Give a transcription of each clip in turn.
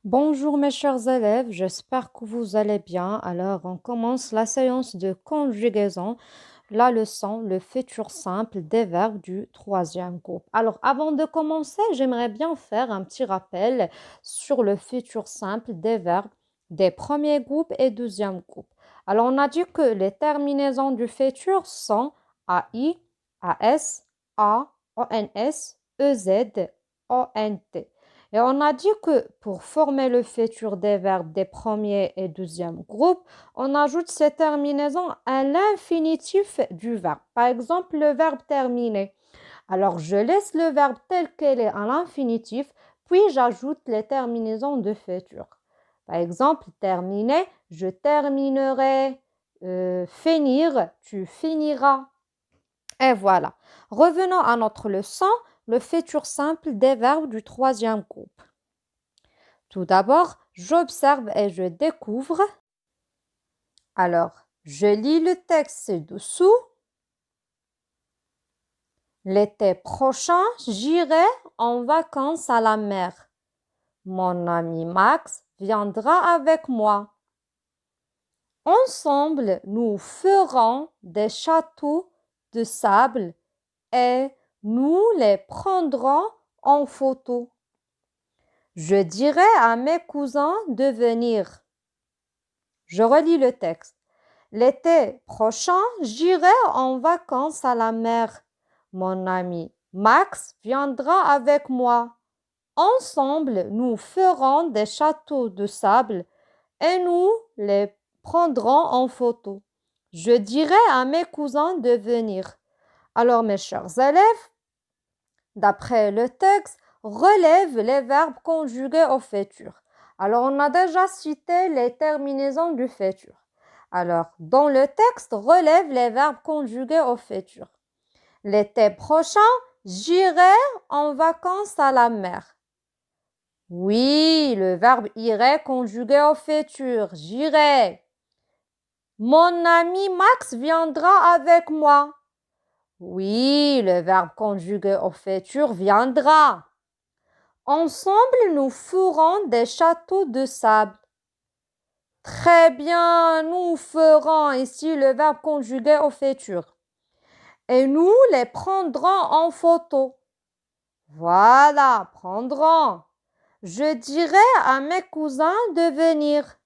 Bonjour mes chers élèves, j'espère que vous allez bien. Alors, on commence la séance de conjugaison, la leçon, le futur simple des verbes du troisième groupe. Alors, avant de commencer, j'aimerais bien faire un petit rappel sur le futur simple des verbes des premiers groupes et deuxième groupe. Alors, on a dit que les terminaisons du futur sont AI, AS, A, ONS, EZ, ONT. Et on a dit que pour former le futur des verbes des premiers et deuxième groupes, on ajoute ces terminaisons à l'infinitif du verbe. Par exemple, le verbe terminer. Alors, je laisse le verbe tel qu'il est à l'infinitif, puis j'ajoute les terminaisons de futur. Par exemple, terminer, je terminerai. Finir, tu finiras. Et voilà. Revenons à notre leçon, le futur simple des verbes du troisième groupe. Tout d'abord, j'observe et je découvre. Alors, je lis le texte ci-dessous. L'été prochain, j'irai en vacances à la mer. Mon ami Max viendra avec moi. Ensemble, nous ferons des châteaux de sable et nous les prendrons en photo. Je dirai à mes cousins de venir. Je relis le texte. L'été prochain, j'irai en vacances à la mer. Mon ami Max viendra avec moi. Ensemble, nous ferons des châteaux de sable et nous les prendrons en photo. Je dirai à mes cousins de venir. Alors, mes chers élèves, d'après le texte, relève les verbes conjugués au futur. Alors, on a déjà cité les terminaisons du futur. Alors, dans le texte, relève les verbes conjugués au futur. L'été prochain, j'irai en vacances à la mer. Oui, le verbe irai conjugué au futur. J'irai. Mon ami Max viendra avec moi. Oui, le verbe conjugué au futur viendra. Ensemble, nous ferons des châteaux de sable. Très bien, nous ferons ici le verbe conjugué au futur. Et nous les prendrons en photo. Voilà, prendrons. Je dirai à mes cousins de venir.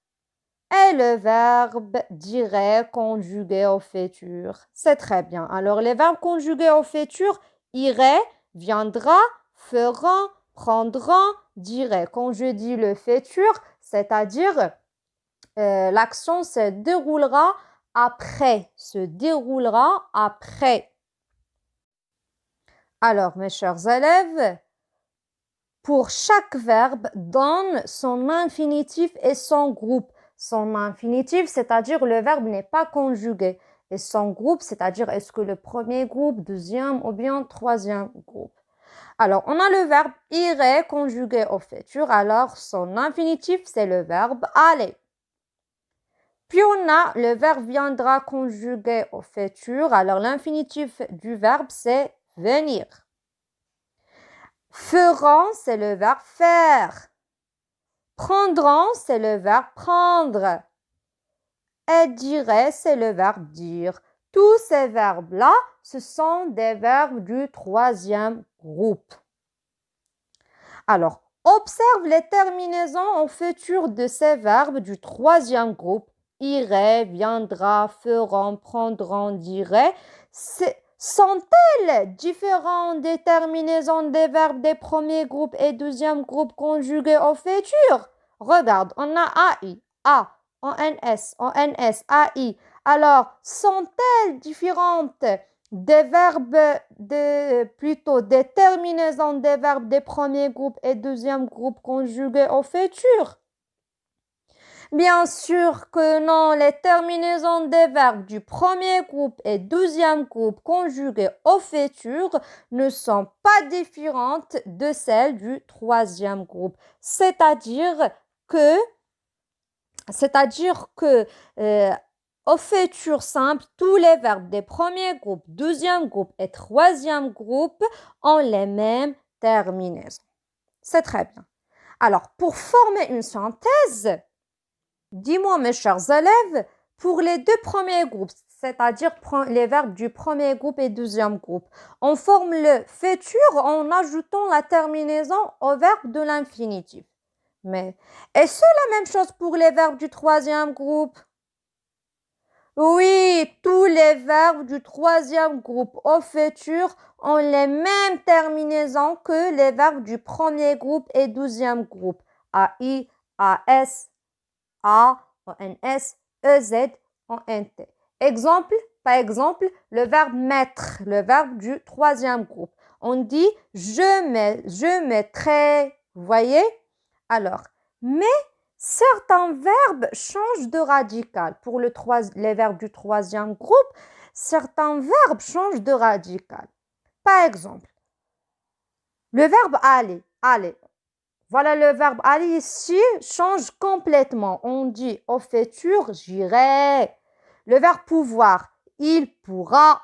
Et le verbe dirait conjugué au futur. C'est très bien. Alors, les verbes conjugués au futur, irait, viendra, feront, prendront, dirait. Quand je dis le futur, c'est-à-dire l'action se déroulera après. Se déroulera après. Alors, mes chers élèves, pour chaque verbe, donne son infinitif et son groupe. Son infinitif, c'est-à-dire le verbe n'est pas conjugué. Et son groupe, c'est-à-dire est-ce que le premier groupe, deuxième ou bien troisième groupe. Alors, on a le verbe irait conjugué au futur. Alors, son infinitif, c'est le verbe aller. Puis, on a le verbe viendra conjugué au futur. Alors, l'infinitif du verbe, c'est venir. Feront, c'est le verbe faire. Prendront, c'est le verbe prendre. Et dirait, c'est le verbe dire. Tous ces verbes-là, ce sont des verbes du troisième groupe. Alors, observe les terminaisons au futur de ces verbes du troisième groupe. Irait, viendra, feront, prendront, dirait. Sont-elles différentes des terminaisons des verbes des premiers groupes et deuxième groupe conjugués au futur? Regarde, on a AI, A, ONS, ONS, AI. Alors, sont-elles différentes des verbes, plutôt des terminaisons des verbes des premiers groupes et deuxième groupe conjugués au futur? Bien sûr que non, les terminaisons des verbes du premier groupe et deuxième groupe conjugués au futur ne sont pas différentes de celles du troisième groupe. C'est-à-dire que au futur simple, tous les verbes des premiers groupes, deuxième groupe et troisième groupe ont les mêmes terminaisons. C'est très bien. Alors, pour former une synthèse, dis-moi, mes chers élèves, pour les deux premiers groupes, c'est-à-dire les verbes du premier groupe et deuxième groupe, on forme le futur en ajoutant la terminaison au verbe de l'infinitif. Mais est-ce la même chose pour les verbes du troisième groupe? Oui, tous les verbes du troisième groupe au futur ont les mêmes terminaisons que les verbes du premier groupe et deuxième groupe. AI, AS, A, ONS, EZ, ONT. Exemple, par exemple, le verbe mettre, le verbe du troisième groupe. On dit je mettrai, vous voyez? Alors, mais certains verbes changent de radical. Pour les verbes du troisième groupe, certains verbes changent de radical. Par exemple, le verbe aller, aller. Voilà, le verbe aller ici change complètement. On dit au futur, j'irai. Le verbe pouvoir, il pourra.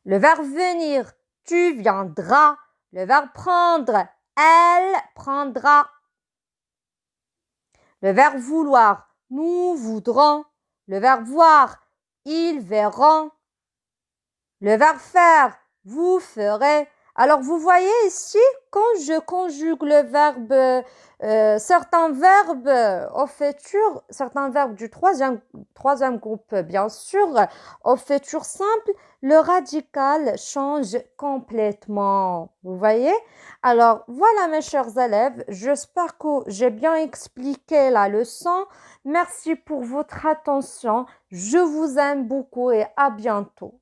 Le verbe venir, tu viendras. Le verbe prendre, elle prendra. Le verbe vouloir, nous voudrons. Le verbe voir, ils verront. Le verbe faire, vous ferez. Alors, vous voyez ici, quand je conjugue le verbe, certains verbes au futur, certains verbes du troisième groupe, bien sûr, au futur simple, le radical change complètement. Vous voyez? Alors, voilà mes chers élèves, j'espère que j'ai bien expliqué la leçon. Merci pour votre attention. Je vous aime beaucoup et à bientôt.